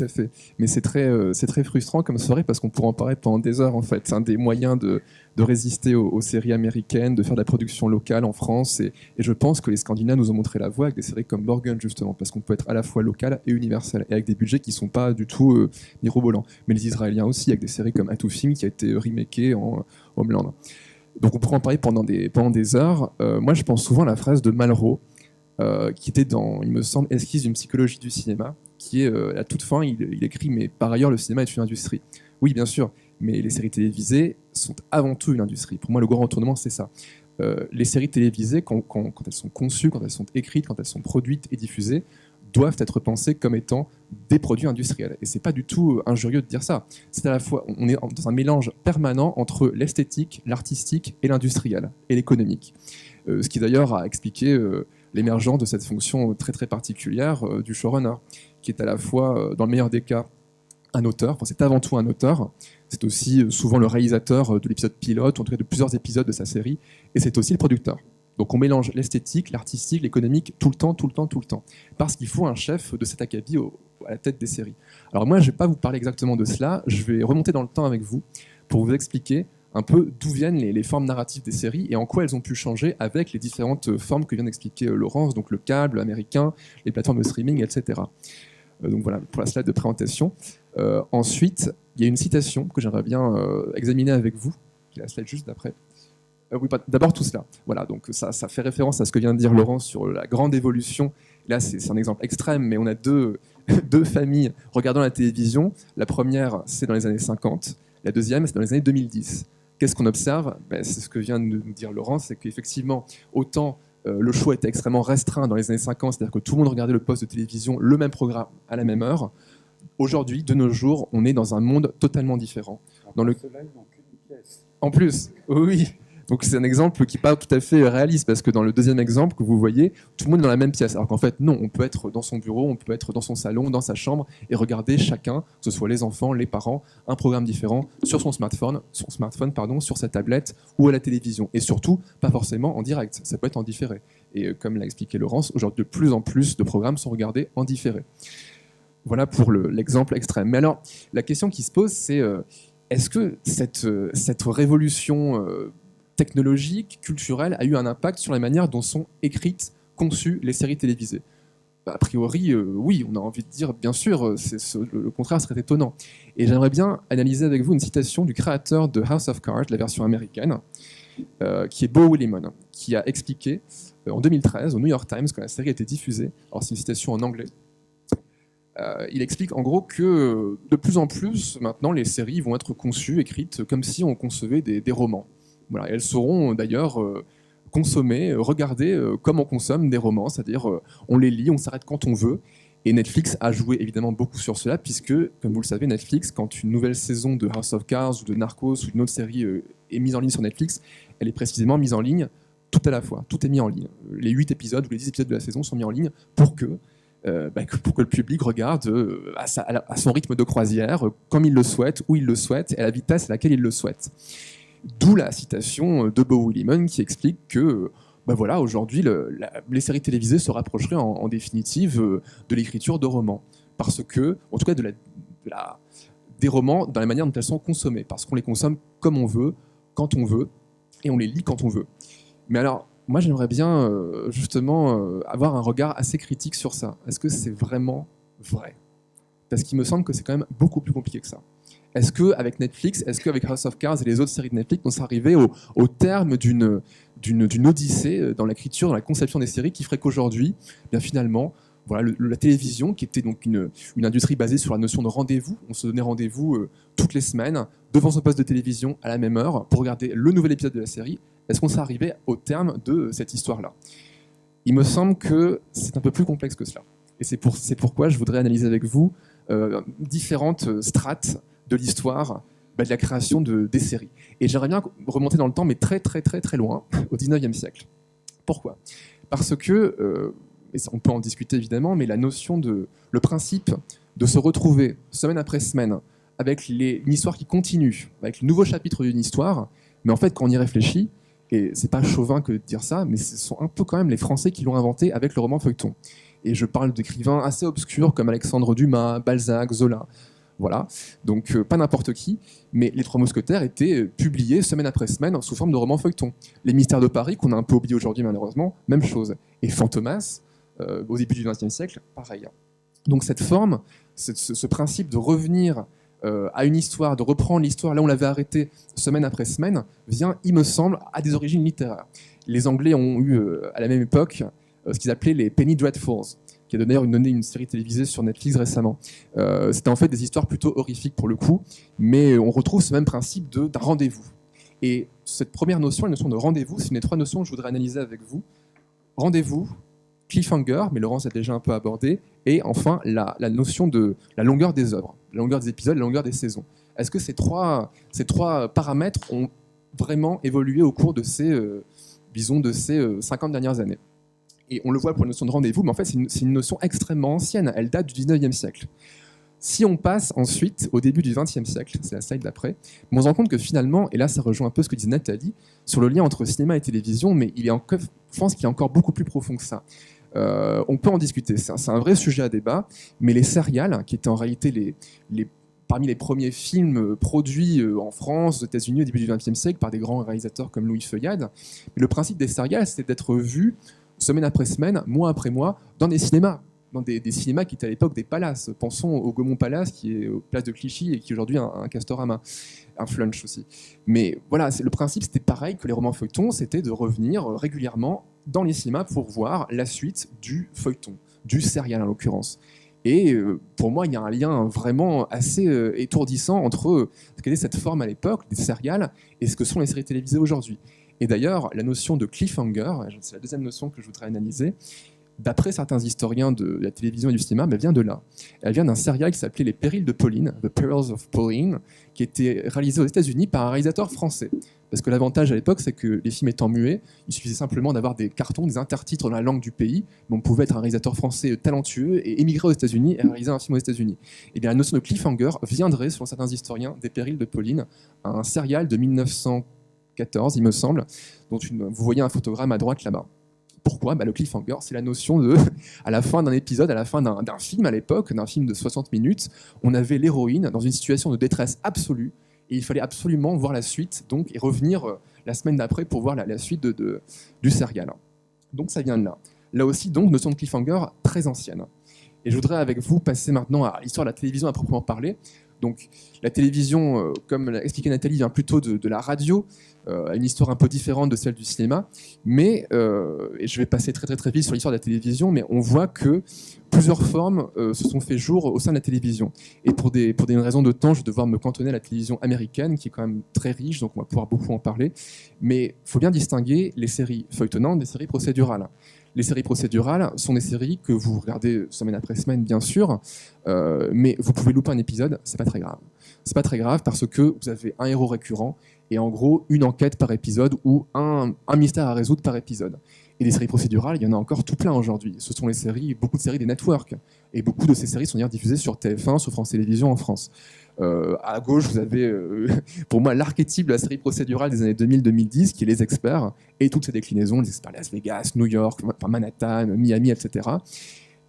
à fait. Mais c'est très frustrant comme soirée parce qu'on pourrait en parler pendant des heures en fait. C'est un des moyens de résister aux séries américaines, de faire de la production locale en France. Et je pense que les Scandinaves nous ont montré la voie avec des séries comme Borgen justement, parce qu'on peut être à la fois local et universel, et avec des budgets qui ne sont pas du tout mirobolants. Mais les Israéliens aussi, avec des séries comme Atufim qui a été remaké en Homeland. Donc on pourrait en parler pendant des heures. Moi je pense souvent à la phrase de Malraux, qui était dans, il me semble, Esquisse d'une psychologie du cinéma, qui est à toute fin, il écrit, mais par ailleurs, le cinéma est une industrie. Oui, bien sûr, mais les séries télévisées sont avant tout une industrie. Pour moi, le grand retournement, c'est ça. Les séries télévisées, quand elles sont conçues, quand elles sont écrites, quand elles sont produites et diffusées, doivent être pensées comme étant des produits industriels. Et c'est pas du tout injurieux de dire ça. C'est à la fois, on est dans un mélange permanent entre l'esthétique, l'artistique et l'industriel, et l'économique. Ce qui d'ailleurs a expliqué l'émergence de cette fonction très très particulière du showrunner, qui est à la fois, dans le meilleur des cas, un auteur, enfin, c'est avant tout un auteur, c'est aussi souvent le réalisateur de l'épisode pilote, ou en tout cas de plusieurs épisodes de sa série, et c'est aussi le producteur. Donc on mélange l'esthétique, l'artistique, l'économique, tout le temps, parce qu'il faut un chef de cet acabit à la tête des séries. Alors moi, je ne vais pas vous parler exactement de cela, je vais remonter dans le temps avec vous, pour vous expliquer un peu d'où viennent les formes narratives des séries et en quoi elles ont pu changer avec les différentes formes que vient d'expliquer Laurence, donc le câble américain, les plateformes de streaming, etc. Donc voilà, pour la slide de présentation. Ensuite, il y a une citation que j'aimerais bien examiner avec vous, qui est la slide juste d'après. Oui, d'abord tout cela. Voilà, donc ça fait référence à ce que vient de dire Laurence sur la grande évolution. Là, c'est un exemple extrême, mais on a deux familles regardant la télévision. La première, c'est dans les années 50. La deuxième, c'est dans les années 2010. Qu'est-ce qu'on observe ? C'est ce que vient de nous dire Laurence, c'est qu'effectivement, autant le choix était extrêmement restreint dans les années 50, c'est-à-dire que tout le monde regardait le poste de télévision, le même programme, à la même heure. Aujourd'hui, de nos jours, on est dans un monde totalement différent. Dans le... Cela, ils n'ont qu'une pièce. En plus, oui. Donc c'est un exemple qui n'est pas tout à fait réaliste, parce que dans le deuxième exemple que vous voyez, tout le monde est dans la même pièce. Alors qu'en fait, non, on peut être dans son bureau, on peut être dans son salon, dans sa chambre, et regarder chacun, que ce soit les enfants, les parents, un programme différent sur son smartphone, sur sa tablette ou à la télévision. Et surtout, pas forcément en direct, ça peut être en différé. Et comme l'a expliqué Laurence, aujourd'hui, de plus en plus de programmes sont regardés en différé. Voilà pour l'exemple extrême. Mais alors, la question qui se pose, c'est est-ce que cette révolution technologique, culturelle, a eu un impact sur la manière dont sont écrites, conçues les séries télévisées ? A priori, oui, on a envie de dire, bien sûr, le contraire serait étonnant. Et j'aimerais bien analyser avec vous une citation du créateur de House of Cards, la version américaine, qui est Beau Willimon, qui a expliqué en 2013 au New York Times, quand la série a été diffusée, alors c'est une citation en anglais, il explique en gros que de plus en plus, maintenant, les séries vont être conçues, écrites, comme si on concevait des romans. Voilà, et elles seront d'ailleurs consommées, regardées comme on consomme des romans, c'est-à-dire on les lit, on s'arrête quand on veut. Et Netflix a joué évidemment beaucoup sur cela, puisque, comme vous le savez, Netflix, quand une nouvelle saison de House of Cards ou de Narcos ou une autre série est mise en ligne sur Netflix, elle est précisément mise en ligne tout à la fois. Tout est mis en ligne. Les 8 épisodes ou les 10 épisodes de la saison sont mis en ligne pour que le public regarde à son rythme de croisière, comme il le souhaite, où il le souhaite, et à la vitesse à laquelle il le souhaite. D'où la citation de Beau Willimon qui explique que voilà, aujourd'hui, les séries télévisées se rapprocheraient en définitive de l'écriture de romans. Parce que, en tout cas, des romans dans la manière dont elles sont consommées. Parce qu'on les consomme comme on veut, quand on veut, et on les lit quand on veut. Mais alors, moi, j'aimerais bien justement avoir un regard assez critique sur ça. Est-ce que c'est vraiment vrai ? Parce qu'il me semble que c'est quand même beaucoup plus compliqué que ça. Est-ce qu'avec Netflix, est-ce qu'avec House of Cards et les autres séries de Netflix, on serait arrivé au terme d'une odyssée dans l'écriture, dans la conception des séries, qui ferait qu'aujourd'hui, bien finalement, voilà, la télévision, qui était donc une industrie basée sur la notion de rendez-vous, on se donnait rendez-vous toutes les semaines, devant son poste de télévision, à la même heure, pour regarder le nouvel épisode de la série. Est-ce qu'on serait arrivé au terme de cette histoire-là ? Il me semble que c'est un peu plus complexe que cela. Et c'est pourquoi je voudrais analyser avec vous différentes strates de l'histoire de la création des séries. Et j'aimerais bien remonter dans le temps, mais très très très très loin, au 19e siècle. Pourquoi ? Parce que, et ça, on peut en discuter évidemment, mais le principe de se retrouver semaine après semaine avec une histoire qui continue, avec le nouveau chapitre d'une histoire, mais en fait quand on y réfléchit, et c'est pas chauvin que de dire ça, mais ce sont un peu quand même les Français qui l'ont inventé avec le roman feuilleton. Et je parle d'écrivains assez obscurs comme Alexandre Dumas, Balzac, Zola. Voilà, donc pas n'importe qui, mais Les Trois Mousquetaires étaient publiés semaine après semaine sous forme de romans feuilletons. Les Mystères de Paris, qu'on a un peu oublié aujourd'hui malheureusement, même chose. Et Fantomas, au début du XXe siècle, pareil. Donc cette forme, ce principe de revenir à une histoire, de reprendre l'histoire là où on l'avait arrêtée semaine après semaine, vient, il me semble, à des origines littéraires. Les Anglais ont eu à la même époque ce qu'ils appelaient les Penny Dreadfuls, qui a d'ailleurs donné une série télévisée sur Netflix récemment. C'était en fait des histoires plutôt horrifiques pour le coup, mais on retrouve ce même principe d'un rendez-vous. Et cette première notion, la notion de rendez-vous, c'est une des trois notions que je voudrais analyser avec vous. Rendez-vous, cliffhanger, mais Laurence a déjà un peu abordé, et enfin la notion de la longueur des œuvres, la longueur des épisodes, la longueur des saisons. Est-ce que ces trois paramètres ont vraiment évolué au cours de ces 50 dernières années ? Et on le voit pour la notion de rendez-vous, mais en fait, c'est une notion extrêmement ancienne. Elle date du 19e siècle. Si on passe ensuite au début du 20e siècle, c'est la slide d'après, on se rend compte que finalement, et là ça rejoint un peu ce que disait Nathalie, sur le lien entre cinéma et télévision, mais je pense qu'il est encore beaucoup plus profond que ça. On peut en discuter, c'est un vrai sujet à débat, mais les serials, qui étaient en réalité parmi les premiers films produits en France, aux États-Unis au début du XXe siècle par des grands réalisateurs comme Louis Feuillade, mais le principe des serials, c'était d'être vus semaine après semaine, mois après mois, dans des cinémas. Dans des cinémas qui étaient à l'époque des palaces. Pensons au Gaumont Palace, qui est aux places de Clichy et qui est aujourd'hui un Castorama, un Flunch aussi. Mais voilà, le principe, c'était pareil que les romans feuilletons, c'était de revenir régulièrement dans les cinémas pour voir la suite du feuilleton, du serial en l'occurrence. Et pour moi, il y a un lien vraiment assez étourdissant entre ce qu'était cette forme à l'époque, des serials, et ce que sont les séries télévisées aujourd'hui. Et d'ailleurs, la notion de cliffhanger, c'est la deuxième notion que je voudrais analyser, d'après certains historiens de la télévision et du cinéma, elle vient de là. Elle vient d'un serial qui s'appelait Les Périls de Pauline, The Perils of Pauline, qui était réalisé aux États-Unis par un réalisateur français. Parce que l'avantage à l'époque, c'est que les films étant muets, il suffisait simplement d'avoir des cartons, des intertitres dans la langue du pays, mais on pouvait être un réalisateur français talentueux et émigrer aux États-Unis et réaliser un film aux États-Unis. Et bien la notion de cliffhanger viendrait, selon certains historiens, des Périls de Pauline, un serial de 1914, il me semble, dont vous voyez un photogramme à droite là-bas. Pourquoi ? Le cliffhanger, c'est la notion de, à la fin d'un épisode, à la fin d'un film à l'époque, d'un film de 60 minutes, on avait l'héroïne dans une situation de détresse absolue, et il fallait absolument voir la suite, donc, et revenir la semaine d'après pour voir la suite du serial. Donc ça vient de là. Là aussi, donc, notion de cliffhanger très ancienne. Et je voudrais avec vous passer maintenant à l'histoire de la télévision à proprement parler. Donc la télévision, comme l'a expliqué Nathalie, vient plutôt de la radio, une histoire un peu différente de celle du cinéma, mais, et je vais passer très très très vite sur l'histoire de la télévision, mais on voit que plusieurs formes se sont fait jour au sein de la télévision. Et pour des raisons de temps, je vais devoir me cantonner à la télévision américaine, qui est quand même très riche, donc on va pouvoir beaucoup en parler, mais il faut bien distinguer les séries feuilletonnantes des séries procédurales. Les séries procédurales sont des séries que vous regardez semaine après semaine, bien sûr, mais vous pouvez louper un épisode, c'est pas très grave. C'est pas très grave parce que vous avez un héros récurrent et en gros une enquête par épisode ou un mystère à résoudre par épisode. Et des séries procédurales, il y en a encore tout plein aujourd'hui. Ce sont beaucoup de séries des networks. Et beaucoup de ces séries sont d'ailleurs diffusées sur TF1, sur France Télévisions en France. À gauche, vous avez, pour moi, l'archétype de la série procédurale des années 2000-2010, qui est Les Experts, et toutes ses déclinaisons, Les Experts Las Vegas, New York, Manhattan, Miami, etc.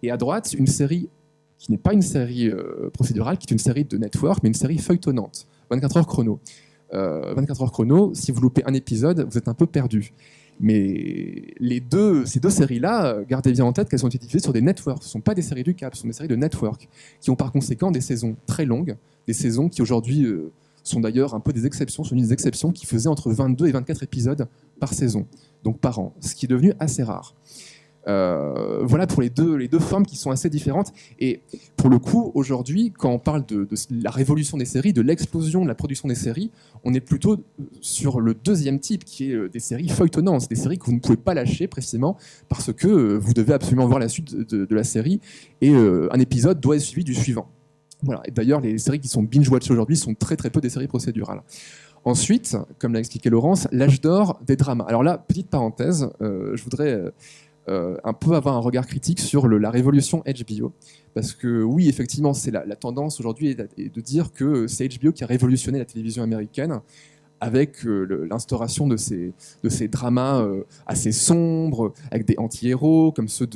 Et à droite, une série qui n'est pas une série procédurale, qui est une série de network, mais une série feuilletonnante, 24 heures chrono. 24 heures chrono, si vous loupez un épisode, vous êtes un peu perdu. Mais ces deux séries-là, gardez bien en tête qu'elles ont été diffusées sur des networks. Ce ne sont pas des séries du câble, ce sont des séries de network, qui ont par conséquent des saisons très longues, des saisons qui aujourd'hui sont d'ailleurs un peu des exceptions, sont des exceptions qui faisaient entre 22 et 24 épisodes par saison, donc par an, ce qui est devenu assez rare. Voilà pour les deux formes qui sont assez différentes. Et pour le coup, aujourd'hui, quand on parle de la révolution des séries, de l'explosion de la production des séries, on est plutôt sur le deuxième type, qui est des séries feuilletonnantes, des séries que vous ne pouvez pas lâcher précisément parce que vous devez absolument voir la suite de la série et un épisode doit être suivi du suivant. Voilà. Et d'ailleurs, les séries qui sont binge-watch aujourd'hui sont très très peu des séries procédurales. Ensuite, comme l'a expliqué Laurence, l'âge d'or des dramas. Alors là, petite parenthèse, je voudrais un peu avoir un regard critique sur la révolution HBO. Parce que oui, effectivement, c'est la tendance aujourd'hui est de dire que c'est HBO qui a révolutionné la télévision américaine avec l'instauration de ces dramas assez sombres, avec des anti-héros, comme ceux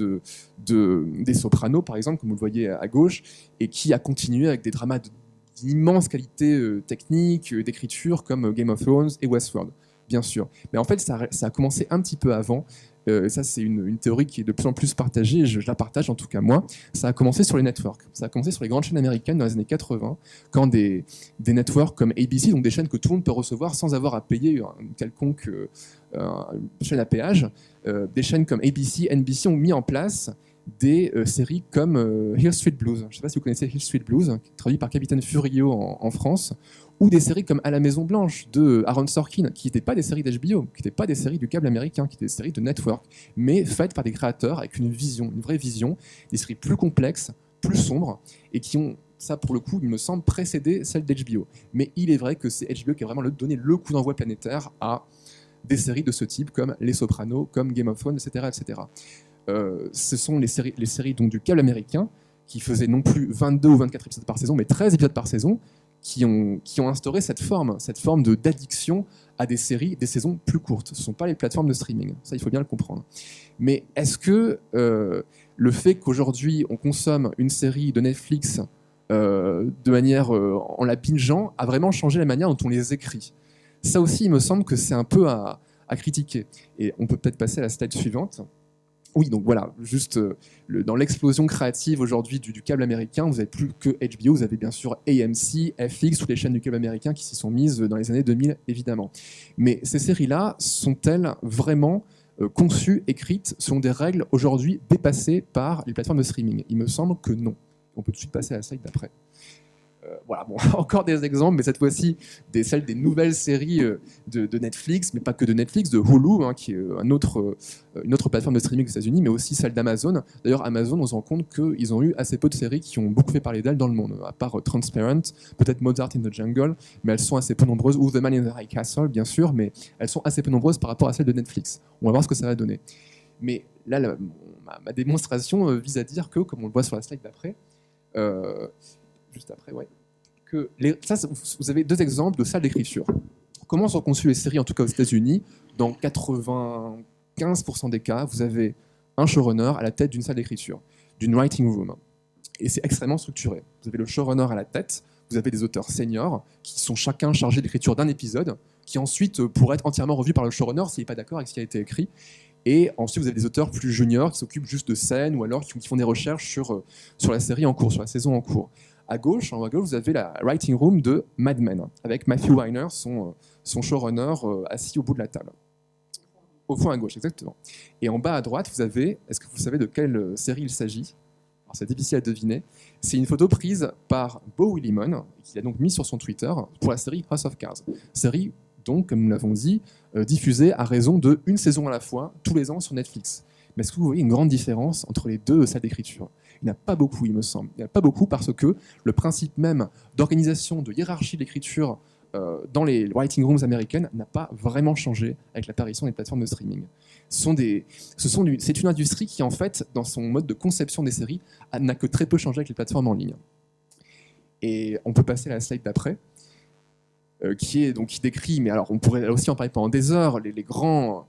des Sopranos, par exemple, comme vous le voyez à gauche, et qui a continué avec des dramas d'une immense qualité technique, d'écriture, comme Game of Thrones et Westworld, bien sûr. Mais en fait, ça a commencé un petit peu avant. Ça, c'est une théorie qui est de plus en plus partagée, et je la partage en tout cas moi. Ça a commencé sur les networks. Ça a commencé sur les grandes chaînes américaines dans les années 80, quand des networks comme ABC, donc des chaînes que tout le monde peut recevoir sans avoir à payer une quelconque chaîne à péage, des chaînes comme ABC, NBC ont mis en place des séries comme Hill Street Blues. Je ne sais pas si vous connaissez Hill Street Blues, traduit par Capitaine Furio en France, ou des séries comme À la Maison Blanche de Aaron Sorkin, qui n'étaient pas des séries d'HBO, qui n'étaient pas des séries du câble américain, qui étaient des séries de network, mais faites par des créateurs avec une vision, une vraie vision, des séries plus complexes, plus sombres, et qui ont, ça pour le coup, il me semble, précédé celles d'HBO. Mais il est vrai que c'est HBO qui a vraiment donné le coup d'envoi planétaire à des séries de ce type, comme Les Sopranos, comme Game of Thrones, etc. etc. Ce sont les séries donc, du câble américain, qui faisaient non plus 22 ou 24 épisodes par saison, mais 13 épisodes par saison, qui ont instauré cette forme d'addiction à des séries, des saisons plus courtes. Ce ne sont pas les plateformes de streaming, ça il faut bien le comprendre. Mais est-ce que le fait qu'aujourd'hui on consomme une série de Netflix de manière en la bingeant a vraiment changé la manière dont on les écrit? Ça aussi, il me semble que c'est un peu à critiquer. Et on peut peut-être passer à la slide suivante. Oui, donc voilà, juste dans l'explosion créative aujourd'hui du câble américain, vous n'avez plus que HBO, vous avez bien sûr AMC, FX, toutes les chaînes du câble américain qui s'y sont mises dans les années 2000, évidemment. Mais ces séries-là sont-elles vraiment conçues, écrites, selon des règles aujourd'hui dépassées par les plateformes de streaming? Il me semble que non. On peut tout de suite passer à la slide d'après. Voilà, bon, encore des exemples, mais cette fois-ci celles des nouvelles séries de Netflix, mais pas que de Netflix, de Hulu, hein, qui est une autre plateforme de streaming aux États-Unis, mais aussi celle d'Amazon. D'ailleurs, Amazon, on se rend compte qu'ils ont eu assez peu de séries qui ont beaucoup fait parler d'elles dans le monde, à part Transparent, peut-être Mozart in the Jungle, mais elles sont assez peu nombreuses, ou The Man in the High Castle, bien sûr, mais elles sont assez peu nombreuses par rapport à celles de Netflix. On va voir ce que ça va donner. Mais là, ma démonstration vise à dire que, comme on le voit sur la slide d'après, juste après, ouais. Vous avez deux exemples de salles d'écriture. Comment sont conçues les séries, en tout cas aux États-Unis? Dans 95% des cas, vous avez un showrunner à la tête d'une salle d'écriture, d'une writing room. Et c'est extrêmement structuré. Vous avez le showrunner à la tête, vous avez des auteurs seniors qui sont chacun chargés d'écriture d'un épisode, qui ensuite pourrait être entièrement revu par le showrunner s'il n'est pas d'accord avec ce qui a été écrit. Et ensuite, vous avez des auteurs plus juniors qui s'occupent juste de scènes ou alors qui font des recherches sur la série en cours, sur la saison en cours. En haut à gauche, vous avez la writing room de Mad Men, avec Matthew Weiner, son showrunner, assis au bout de la table. Au fond à gauche, exactement. Et en bas à droite, vous avez, est-ce que vous savez de quelle série il s'agit? Alors c'est difficile à deviner. C'est une photo prise par Beau Willimon, qu'il a donc mis sur son Twitter, pour la série House of Cards. Série, donc, comme nous l'avons dit, diffusée à raison de une saison à la fois, tous les ans sur Netflix. Mais est-ce que vous voyez une grande différence entre les deux salles d'écriture? Il n'y en a pas beaucoup, il me semble. Il n'y en a pas beaucoup parce que le principe même d'organisation, de hiérarchie de l'écriture dans les writing rooms américaines n'a pas vraiment changé avec l'apparition des plateformes de streaming. C'est une industrie qui, en fait, dans son mode de conception des séries, n'a que très peu changé avec les plateformes en ligne. Et on peut passer à la slide d'après, qui décrit, mais alors on pourrait aussi en parler pendant des heures, les grandes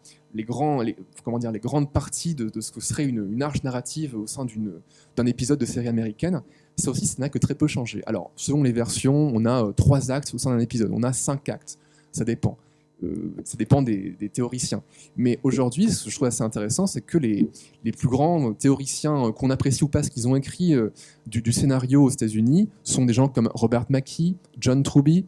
parties de ce que serait une arche narrative au sein d'un épisode de série américaine. Ça aussi, ça n'a que très peu changé. Alors, selon les versions, on a 3 actes au sein d'un épisode, on a 5 actes, ça dépend. Ça dépend des théoriciens. Mais aujourd'hui, ce que je trouve assez intéressant, c'est que les plus grands théoriciens qu'on apprécie ou pas ce qu'ils ont écrit du scénario aux États-Unis sont des gens comme Robert McKee, John Truby,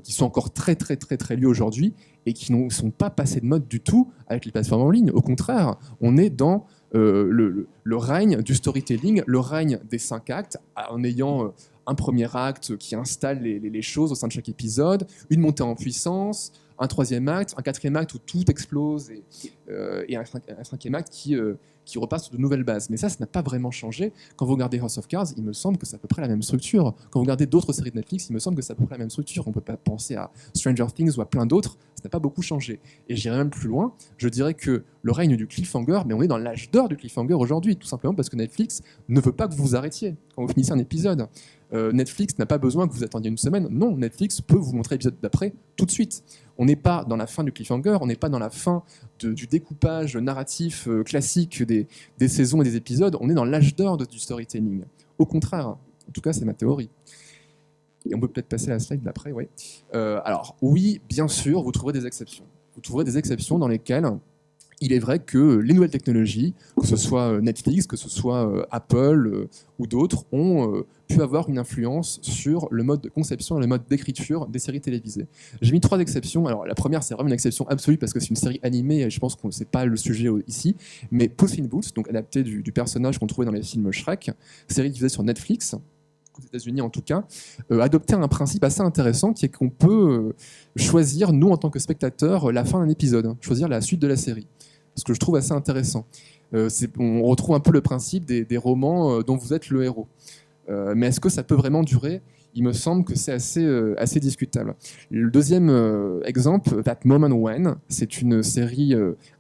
qui sont encore très très très très lus aujourd'hui et qui ne sont pas passés de mode du tout avec les plateformes en ligne. Au contraire, on est dans le règne du storytelling, le règne des 5 actes, en ayant un premier acte qui installe les choses au sein de chaque épisode, une montée en puissance, un 3e acte, un 4e acte où tout explose et un 5e acte qui repasse sur de nouvelles bases. Mais ça n'a pas vraiment changé. Quand vous regardez House of Cards, il me semble que c'est à peu près la même structure. Quand vous regardez d'autres séries de Netflix, il me semble que c'est à peu près la même structure. On ne peut pas penser à Stranger Things ou à plein d'autres. Ça n'a pas beaucoup changé. Et j'irai même plus loin. Je dirais que le règne du cliffhanger, mais on est dans l'âge d'or du cliffhanger aujourd'hui, tout simplement parce que Netflix ne veut pas que vous vous arrêtiez quand vous finissez un épisode. Netflix n'a pas besoin que vous attendiez une semaine. Non, Netflix peut vous montrer l'épisode d'après tout de suite. On n'est pas dans la fin du cliffhanger, on n'est pas dans la fin du découpage narratif classique des saisons et des épisodes, on est dans l'âge d'or du storytelling. Au contraire, en tout cas c'est ma théorie. Et on peut peut-être passer à la slide d'après, oui. Alors oui, bien sûr, vous trouverez des exceptions. Vous trouverez des exceptions dans lesquelles il est vrai que les nouvelles technologies, que ce soit Netflix, que ce soit Apple ou d'autres, ont pu avoir une influence sur le mode de conception et le mode d'écriture des séries télévisées. J'ai mis 3 exceptions. Alors la première, c'est vraiment une exception absolue parce que c'est une série animée et je pense que c'est pas le sujet ici. Mais Puss in Boots, donc adapté du personnage qu'on trouvait dans les films Shrek, série diffusée sur Netflix, aux États-Unis en tout cas, adopter un principe assez intéressant qui est qu'on peut choisir, nous en tant que spectateurs, la fin d'un épisode, choisir la suite de la série. Ce que je trouve assez intéressant. On retrouve un peu le principe des romans dont vous êtes le héros. Mais est-ce que ça peut vraiment durer ? Il me semble que c'est assez discutable. Le deuxième exemple, That Moment When, c'est une série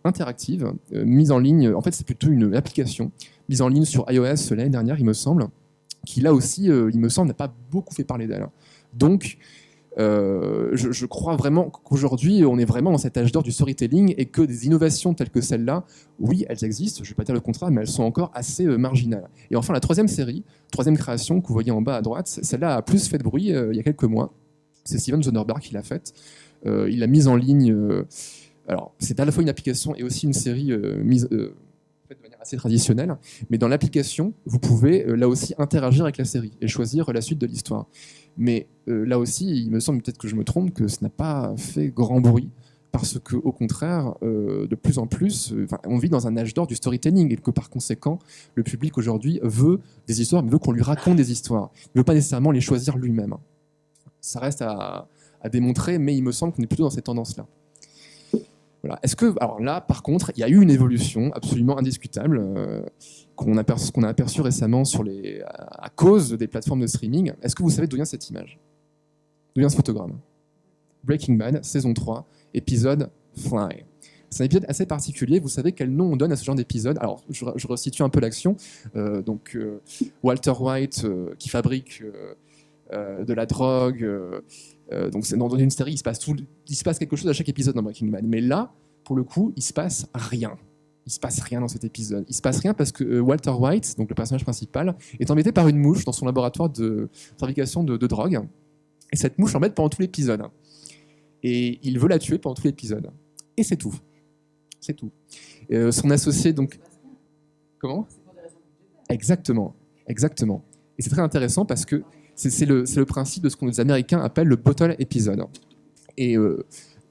interactive mise en ligne. En fait, c'est plutôt une application mise en ligne sur iOS l'année dernière, il me semble, qui là aussi, il me semble, n'a pas beaucoup fait parler d'elle. Donc, je crois vraiment qu'aujourd'hui, on est vraiment dans cet âge d'or du storytelling et que des innovations telles que celle-là, oui, elles existent, je ne vais pas dire le contraire, mais elles sont encore assez marginales. Et enfin, la troisième création que vous voyez en bas à droite, celle-là a plus fait de bruit il y a quelques mois. C'est Steven Soderbergh qui l'a faite. Il l'a mise en ligne. Alors, c'est à la fois une application et aussi une série mise de manière assez traditionnelle, mais dans l'application, vous pouvez là aussi interagir avec la série et choisir la suite de l'histoire. Mais là aussi, il me semble peut-être que je me trompe, que ce n'a pas fait grand bruit, parce qu'au contraire, de plus en plus, on vit dans un âge d'or du storytelling, et que par conséquent, le public aujourd'hui veut des histoires, mais veut qu'on lui raconte des histoires. Il ne veut pas nécessairement les choisir lui-même. Ça reste à démontrer, mais il me semble qu'on est plutôt dans cette tendance-là. Voilà. Alors là, par contre, il y a eu une évolution absolument indiscutable qu'on a aperçue récemment à cause des plateformes de streaming. Est-ce que vous savez d'où vient cette image ? D'où vient ce photogramme ? Breaking Bad, saison 3, épisode Fly. C'est un épisode assez particulier. Vous savez quel nom on donne à ce genre d'épisode ? Alors, je resitue un peu l'action. Walter White, qui fabrique de la drogue... donc c'est dans une série, il se passe quelque chose à chaque épisode dans Breaking Bad. Mais là, pour le coup, il se passe rien. Il se passe rien dans cet épisode. Il se passe rien parce que Walter White, donc le personnage principal, est embêté par une mouche dans son laboratoire de fabrication de drogue. Et cette mouche l'embête pendant tout l'épisode. Et il veut la tuer pendant tout l'épisode. Et c'est tout. C'est tout. Son associé, donc... Comment ? Exactement. Exactement. Et c'est très intéressant parce que c'est le principe de ce que les Américains appellent le bottle episode. Et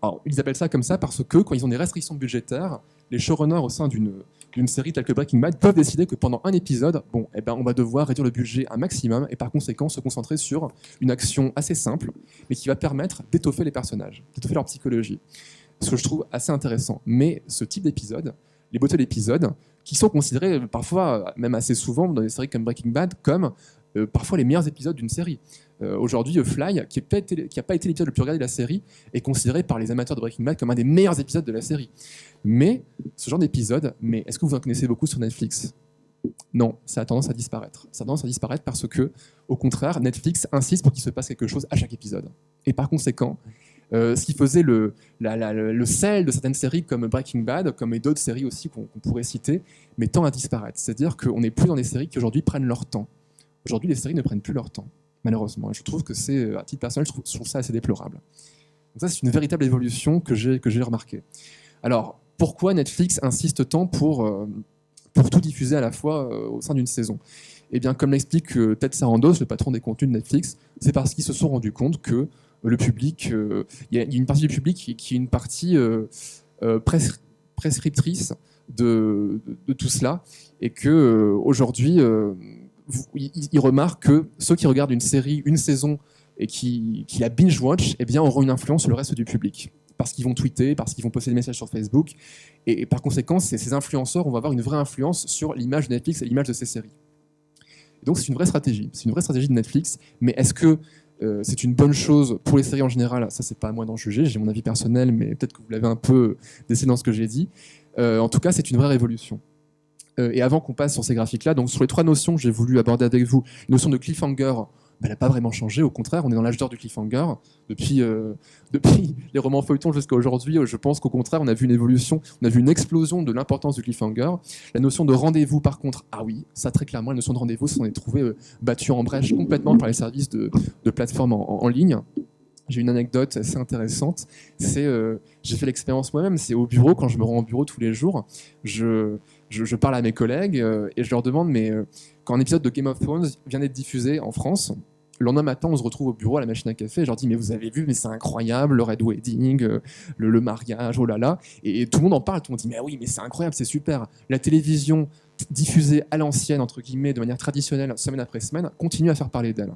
alors, ils appellent ça comme ça parce que quand ils ont des restrictions budgétaires, les showrunners au sein d'une série telle que Breaking Bad peuvent décider que pendant un épisode, on va devoir réduire le budget un maximum et par conséquent se concentrer sur une action assez simple, mais qui va permettre d'étoffer les personnages, d'étoffer leur psychologie. Ce que je trouve assez intéressant. Mais ce type d'épisode, les bottle épisodes, qui sont considérés parfois, même assez souvent dans des séries comme Breaking Bad, comme parfois les meilleurs épisodes d'une série. Aujourd'hui, Fly, qui n'a pas été l'épisode le plus regardé de la série, est considéré par les amateurs de Breaking Bad comme un des meilleurs épisodes de la série. Mais ce genre d'épisode, est-ce que vous en connaissez beaucoup sur Netflix ? Non, ça a tendance à disparaître. Ça a tendance à disparaître parce que, au contraire, Netflix insiste pour qu'il se passe quelque chose à chaque épisode. Et par conséquent, ce qui faisait le sel de certaines séries comme Breaking Bad, comme d'autres séries aussi qu'on pourrait citer, mais tend à disparaître. C'est-à-dire qu'on n'est plus dans des séries qui aujourd'hui prennent leur temps. Aujourd'hui, les séries ne prennent plus leur temps, malheureusement. Et je trouve que c'est, à titre personnel, je trouve ça assez déplorable. Donc ça, c'est une véritable évolution que j'ai remarquée. Alors, pourquoi Netflix insiste tant pour tout diffuser à la fois au sein d'une saison ? Eh bien, comme l'explique Ted Sarandos, le patron des contenus de Netflix, c'est parce qu'ils se sont rendus compte que le public, il y a une partie du public qui est une partie prescriptrice de tout cela, et que aujourd'hui, ils remarquent que ceux qui regardent une série, une saison, et qui la binge-watch, eh bien, auront une influence sur le reste du public. Parce qu'ils vont tweeter, parce qu'ils vont poster des messages sur Facebook, et par conséquent, ces influenceurs, on va avoir une vraie influence sur l'image de Netflix et l'image de ces séries. Et donc c'est une vraie stratégie de Netflix, mais est-ce que c'est une bonne chose pour les séries en général ? Ça, c'est pas à moi d'en juger, j'ai mon avis personnel, mais peut-être que vous l'avez un peu décelé dans ce que j'ai dit. En tout cas, c'est une vraie révolution. Et avant qu'on passe sur ces graphiques-là, donc sur les 3 notions que j'ai voulu aborder avec vous, notion de cliffhanger, elle n'a pas vraiment changé. Au contraire, on est dans l'âge d'or du cliffhanger. Depuis les romans feuilletons jusqu'à aujourd'hui, je pense qu'au contraire, on a vu une évolution, on a vu une explosion de l'importance du cliffhanger. La notion de rendez-vous, par contre, ah oui, ça très clairement, la notion de rendez-vous, s'en est trouvée battue en brèche complètement par les services de plateforme en ligne. J'ai une anecdote assez intéressante. J'ai fait l'expérience moi-même. C'est au bureau, quand je me rends au bureau tous les jours, je parle à mes collègues et je leur demande, mais quand un épisode de Game of Thrones vient d'être diffusé en France, le lendemain matin, on se retrouve au bureau à la machine à café et je leur dis, mais vous avez vu, mais c'est incroyable, le Red Wedding, le mariage, oh là là. Et tout le monde en parle, tout le monde dit, mais oui, mais c'est incroyable, c'est super. La télévision diffusée à l'ancienne, entre guillemets, de manière traditionnelle, semaine après semaine, continue à faire parler d'elle.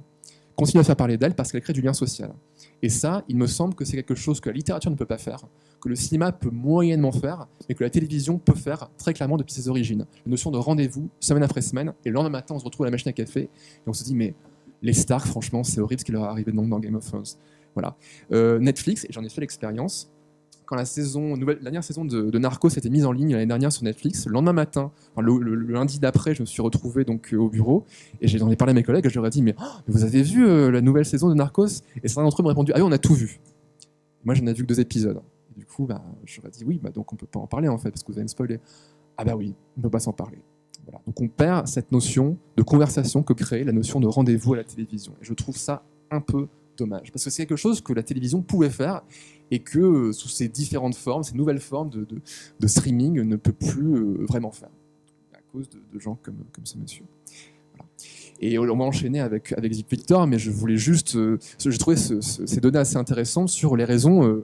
Continue à faire parler d'elle parce qu'elle crée du lien social. Et ça, il me semble que c'est quelque chose que la littérature ne peut pas faire, que le cinéma peut moyennement faire, mais que la télévision peut faire très clairement depuis ses origines. La notion de rendez-vous, semaine après semaine, et le lendemain matin, on se retrouve à la machine à café, et on se dit, mais les Stark, franchement, c'est horrible ce qui leur est arrivé dans Game of Thrones. Voilà. Netflix, et j'en ai fait l'expérience, quand la dernière saison de Narcos était mise en ligne l'année dernière sur Netflix, le lendemain matin, enfin, le lundi d'après, je me suis retrouvé donc au bureau et j'en ai parlé à mes collègues et je leur ai dit mais vous avez vu la nouvelle saison de Narcos? Et certains d'entre eux m'ont répondu ah oui, on a tout vu. Moi j'en ai vu que 2 épisodes. Et du coup je leur ai dit oui, donc on peut pas en parler en fait parce que vous allez me spoiler. Ah bah oui, on peut pas s'en parler. Voilà. Donc on perd cette notion de conversation que crée la notion de rendez-vous à la télévision. Et je trouve ça un peu dommage parce que c'est quelque chose que la télévision pouvait faire et que sous ces différentes formes, ces nouvelles formes de streaming ne peut plus vraiment faire à cause de gens comme ce monsieur. Voilà. Et on va enchaîner avec Victor, mais je voulais juste, j'ai trouvé ces données assez intéressantes sur les raisons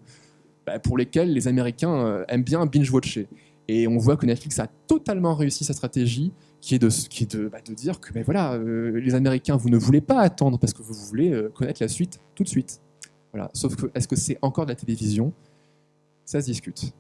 pour lesquelles les Américains aiment bien binge-watcher. Et on voit que Netflix a totalement réussi sa stratégie, qui est de dire que voilà, les Américains, vous ne voulez pas attendre parce que vous voulez connaître la suite tout de suite. Voilà. Sauf que, est-ce que c'est encore de la télévision? Ça se discute.